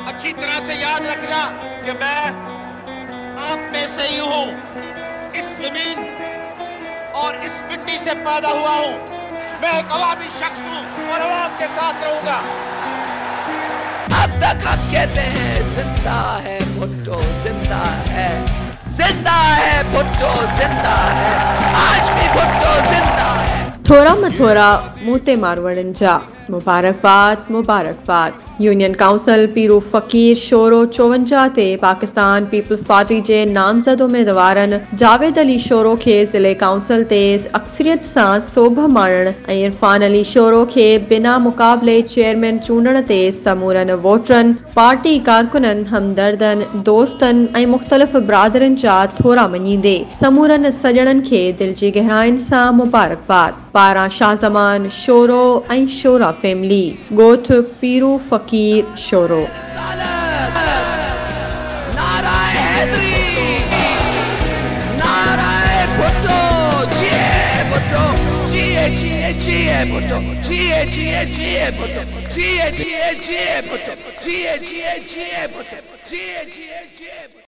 अच्छी तरह से याद रखना कि मैं आप में से ही हूं, इस जमीन और इस मिट्टी से पैदा हुआ हूं। मैं एक अवामी शख्स हूं और अवाम के साथ रहूंगा। अब तक हम कहते हैं जिंदा है भुट्टो, जिंदा है भुट्टो, जिंदा है, आज भी भुट्टो जिंदा है। थोरा मथोरा मोते मारवड़न जा मुबारकबाद मुबारकबाद। यूनियन काउंसिल पीरू फ़कीर शोरो 54 ते पाकिस्तान पीपल्स पार्टी जे नामज़द उम्मीदवारनि जावेद अली शोरो के ज़िले काउंसिल ते अक्सरियत सां सोभ माणण ऐं इरफान अली शोरो के बिना मुक़ाबले चेयरमैन चूंडण ते समूरनि वोटरनि, पार्टी कारकुननि, हमदर्दनि, दोस्तनि ऐं मुख़्तलिफ़ बिरादरनि जा थोरा मञींदे समूरनि सॼणनि खे दिल जी गहराइनि सां मुबारकबाद। पारां शाहज़मान शोरो ऐं शोरा फैमिली, ॻोठ पीरू फ़कीर शोरो। नाराए हैदरी, नाराए भुट्टो, जिए भुट्टो, जिए जिए जिए भुट्टो, जिए जिए जिए भुट्टो, जिए जिए जिए भुट्टो, जिए जिए जिए भुट्टो, जिए जिए जिए।